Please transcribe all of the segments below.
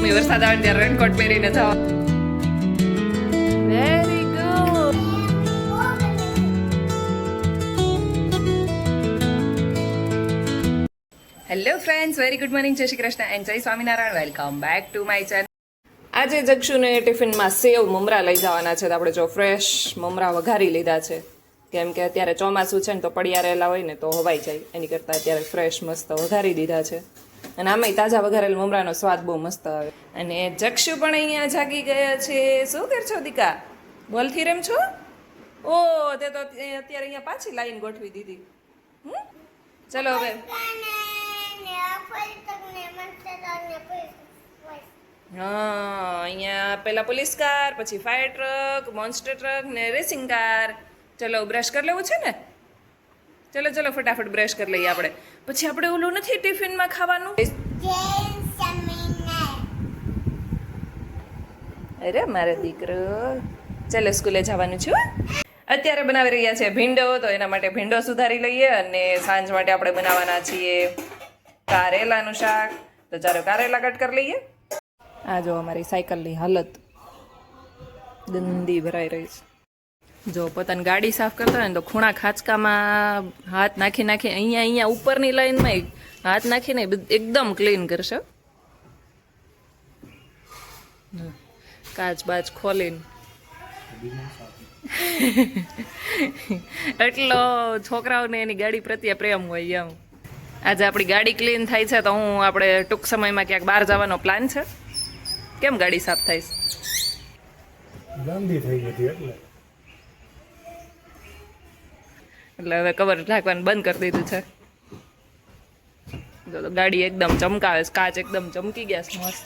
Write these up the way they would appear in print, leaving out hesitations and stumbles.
Mummy વરસાદ આવે ત્યારે રેનકોટ પહેરીને જાવ. Very good. Hello friends, very good morning, જય શ્રી કૃષ્ણ એન્ડ જય Swaminarayan. Welcome back to my channel. આજે જક્ષુને ટિફિનમાં સેવ મમરા લઈ જવાના છે. તો આપણે જો ફ્રેશ મમરા વઘારી લીધા છે, કેમ કે અત્યારે ચોમાસું છે ને તો પડ્યા રહેલા હોય ને તો હવાઈ જાય, એની કરતાં અત્યારે ફ્રેશ મસ્ત વઘારી દીધા છે. અને આમાંય તાજા વઘારેલ મમરાનો સ્વાદ બહુ મસ્ત આવે. અને જક્ષુ પણ અહીંયા જાગી ગયા છે. શું કર છો દીકા? બોલથી રમ છો? ઓ તે તો અત્યારે અહીંયા પાછી લાઈન ગોઠવી દીધી. ચલો હવે હા, અહીંયા પેલા પોલીસ કાર, પછી ફાયર ટ્રક, મોન્સ્ટર ટ્રક ને રેસિંગ કાર. ચલો બ્રશ કરી લેવું છે ને? ચલો ચલો ફટાફટ બ્રશ કરી લઈએ આપણે. પછી આપણે ઓલું નથી ટિફિનમાં ખાવાનું. અરે મારો દીકરો, ચલો સ્કૂલે જવાનું છું. અત્યારે બનાવી રહ્યા છે ભીંડો, તો એના માટે ભીંડો સુધારી લઈએ. અને સાંજ માટે આપણે બનાવવાના છીએ કારેલાનું શાક. તો ચાલો કારેલા કટ કરી લઈએ. આ જો અમારી સાયકલની હાલત ગંદી ભરાઈ રહી છે. જો પોતાની ગાડી સાફ કરતા હોય ને તો ખૂણા ખાંચકામાં હાથ નાખી નાખી અહીંયા ઉપરની લાઈનમાં હાથ નાખીને એકદમ ક્લીન કરશે. કાચ બાચ ખોલીને એટલો છોકરાઓને એની ગાડી પ્રત્યે પ્રેમ હોય એમ. આજે આપણી ગાડી ક્લીન થાય છે, તો આપણે ટૂંક સમયમાં ક્યાંક બહાર જવાનો પ્લાન છે. કેમ ગાડી સાફ થાય છે? ગાંધી થઈ ગઈ એટલે હવે કવર ઢાંકવાનું બંધ કરી દીધું છે. તો ગાડી એકદમ ચમકાવે છે, કાચ એકદમ ચમકી ગયા છે, મસ્ત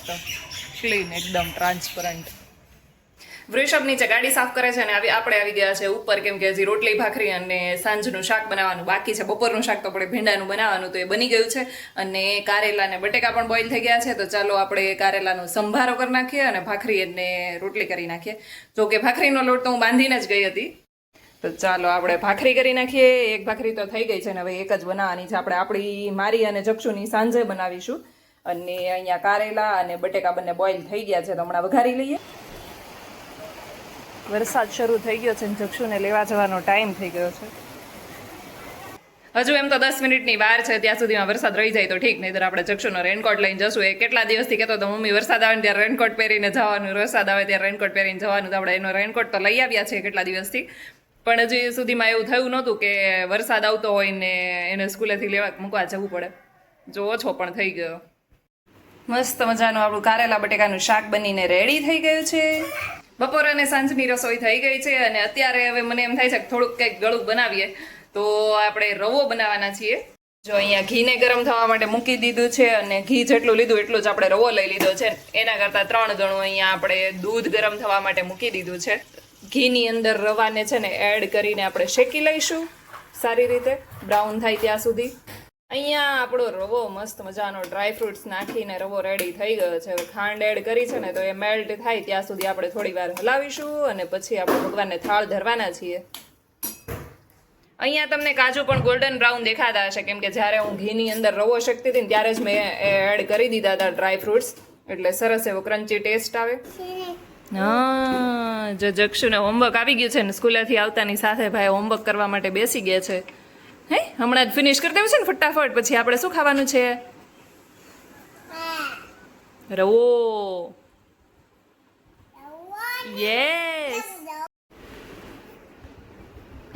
ક્લીન, એકદમ ટ્રાન્સપરન્ટ. વૃષભ નીચે ગાડી સાફ કરે છે અને આપણે આવી ગયા છે ઉપર, કેમ કે હજી રોટલી ભાખરી અને સાંજનું શાક બનાવવાનું બાકી છે. બપોરનું શાક તો આપણે ભીંડાનું બનાવવાનું, તો એ બની ગયું છે. અને કારેલા અને બટેકા પણ બોઇલ થઈ ગયા છે. તો ચાલો આપણે કારેલાનો સંભારો કરી નાખીએ અને ભાખરી અને રોટલી કરી નાખીએ. જો કે ભાખરીનો લોટ તો હું બાંધીને જ ગઈ હતી. તો ચાલો આપણે ભાખરી કરી નાખીએ. એક ભાખરી તો થઈ ગઈ છે ને હવે એક જ બનાવવાની છે. આપણે મારી અને જક્ષુની સાંજે બનાવીશું. અને અહીંયા કારેલા અને બટેકા બંને બોઇલ થઈ ગયા છે, તો હમણાં વઘારી લઈએ. વરસાદ શરૂ થઈ ગયો છે ને જક્ષુને લેવા જવાનો ટાઈમ થઈ ગયો છે. હજુ એમ તો 10 મિનિટની વાર છે, ત્યાં સુધીમાં વરસાદ રહી જાય તો ઠીક, નહીંતર આપણે જક્ષુનો રેનકોટ લઈને જશું. એ કેટલા દિવસથી કહેતો હતો મમ્મી વરસાદ આવે ને ત્યારે રેનકોટ પહેરીને જવાનું, વરસાદ આવે ત્યારે રેનકોટ પહેરીને જવાનું. તો આપણે એનો રેનકોટ તો લઈ આવ્યા છે કેટલા દિવસથી, પણ હજી સુધીમાં એવું થયું નહોતું કે વરસાદ આવતો હોય ને એને સ્કૂલેથી લેવા મૂકવા જવું પડે. જો ઓછો પણ થઈ ગયો. મસ્ત મજાનું આપણું કારેલા બટેકાનું શાક બનીને રેડી થઈ ગયું છે. બપોર અને સાંજની રસોઈ થઈ ગઈ છે. અને અત્યારે હવે મને એમ થાય છે કે થોડુંક કંઈક ગળું બનાવીએ, તો આપણે રવો બનાવવાના છીએ. જો અહીંયા ઘીને ગરમ થવા માટે મૂકી દીધું છે, અને ઘી જેટલું લીધું એટલું જ આપણે રવો લઈ લીધો છે. એના કરતાં 3 ગણું અહીંયા આપણે દૂધ ગરમ થવા માટે મૂકી દીધું છે. ઘીની અંદર રવાને છે ને એડ કરીને આપણે શેકી લઈશું સારી રીતે, બ્રાઉન થાય ત્યાં સુધી. અહીંયા આપણો રવો મસ્ત મજાનો ડ્રાયફ્રૂટ્સ નાખીને રવો રેડી થઈ ગયો છે. હવે ખાંડ એડ કરી છે ને, તો એ મેલ્ટ થાય ત્યાં સુધી આપણે થોડી વાર હલાવીશું. અને પછી આપણે ભગવાનને થાળ ધરવાના છીએ. અહીંયા તમને કાજુ પણ ગોલ્ડન બ્રાઉન દેખાતા હશે, કેમ કે જ્યારે હું ઘીની અંદર રવો શેકતી હતી ને ત્યારે જ મેં એડ કરી દીધા હતા ડ્રાયફ્રૂટ્સ, એટલે સરસ એવો ક્રન્ચી ટેસ્ટ આવે. હા, જો જક્ષુને હોમવર્ક આવી ગયું છે ને, સ્કૂલેથી આવતાની સાથે ભાઈ હોમવર્ક કરવા માટે બેસી ગયા છે. હે, હમણાં જ ફિનિશ કરી દેવું છે ને ફટાફટ. પછી આપણે શું ખાવાનું છે? રવો. યસ.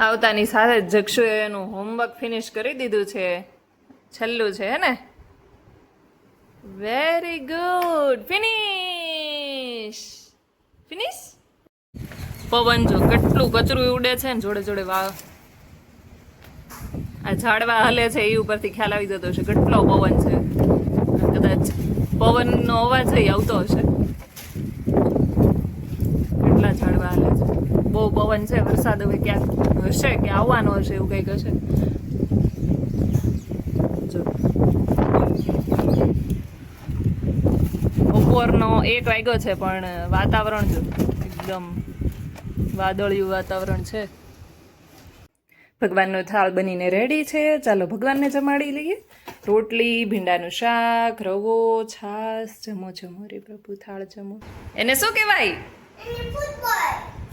આવતાની સાથે જ જક્ષુએ એનું હોમવર્ક ફિનિશ કરી દીધું છે. છેલ્લું છે હે ને? Very good. ફિનિશ. પવન જો કેટલું કચરું ઉડે છે ને, જોડે જોડે આ ઝાડવા હલે છે, એ ઉપરથી ખ્યાલ આવી જતો હશે કેટલો પવન છે. કદાચ પવનનો અવાજ આવતો હશે. કેટલા ઝાડવા હલે છે, બહુ પવન છે. વરસાદ હવે ક્યાંક હશે કે આવવાનો હશે, એવું કંઈક હશે. જો બપોરનો 1 વાગ્યો છે, પણ વાતાવરણ જો એકદમ વાદળિયું વાતાવરણ છે. ભગવાનનો થાળ બનીને રેડી છે. ચાલો ભગવાનને જમાડી લઈએ. રોટલી, ભીંડાનું શાક, રવો, છાશ, જમો જમો રે પ્રભુ થાળ જમો. એને શું કહેવાય?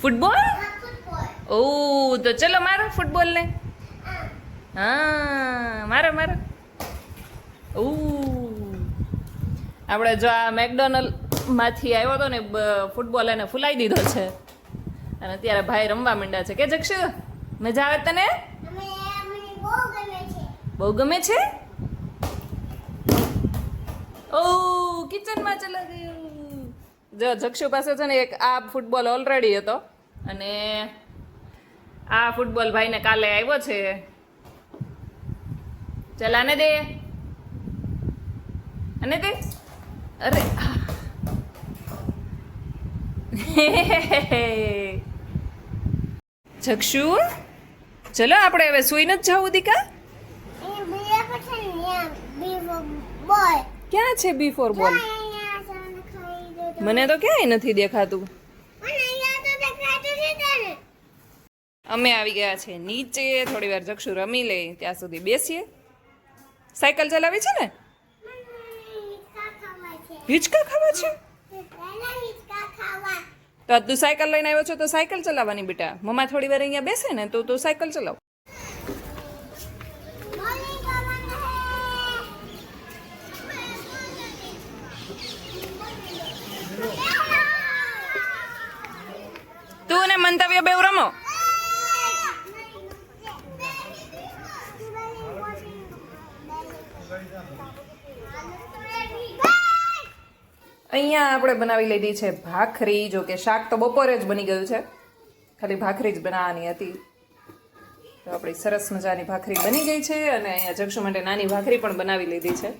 ફૂટબોલ. ઓ તો ચલો મારો ફૂટબોલ ને. હા મારો મારો. ઓ આપણે જો આ મેકડોનલ્ડ માંથી આવ્યો હતો ને ફૂટબોલ એને ફૂલાઈ દીધો છે અને અત્યારે ભાઈ રમવા માંડ્યા છે. કે જક્ષુ મજા આવે તને? બહુ ગમે છે. ઓ કિચનમાં ચલા ગયું. જો જક્ષુ પાસે છે ને એક આ ફૂટબોલ ઓલરેડી હતો અને આ ફૂટબોલ ભાઈને કાલે આવ્યો છે. ચાલ આને દે અને દે. અરે જક્ષુ ચલો આપણે હવે સુઈને જ જવું દીકા. ક્યાં છે બી ફોર બોલ? મને તો ક્યાંય નથી દેખાતું. અમે આવી ગયા છે નીચે. થોડી વાર જક્ષુ રમી લે ત્યાં સુધી બેસીએ. સાયકલ ચલાવી છે ને? હિંચકા ખાવા છે તો તું સાયકલ લઈને આવ્યો છો તો સાયકલ ચલાવવાની બેટા. મમ્મા થોડી વાર અહીંયા બેસે ને તો સાયકલ ચલાવ. તું ને મંતવ્ય બેવ રમો. અહીંયા આપણે બનાવી લીધી છે ભાખરી. જો કે શાક તો બપોરે જ બની ગયું છે, ખાલી ભાખરી જ બનાવવાની હતી. તો આપણી સરસ મજાની ભાખરી બની ગઈ છે અને અહીંયા જક્ષુ માટે નાની ભાખરી પણ બનાવી લીધી છે.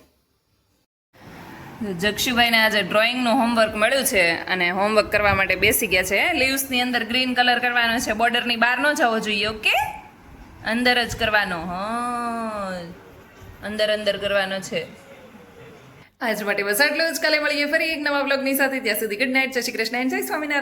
જક્ષુભાઈને આજે ડ્રોઈંગનું હોમવર્ક મળ્યું છે અને હોમવર્ક કરવા માટે બેસી ગયા છે. લીવ્સની અંદર ગ્રીન કલર કરવાનો છે, બોર્ડરની બહાર ન જવો જોઈએ. ઓકે, અંદર જ કરવાનો. હા, અંદર અંદર કરવાનો છે. આજ માટે બસ આટલું જ. કાલે મળીએ ફરી એક નવા બ્લોગની સાથે. ત્યાં સુધી ગુડ નાઇટ, જય શ્રી કૃષ્ણ, જય સ્વામિનારાયણ.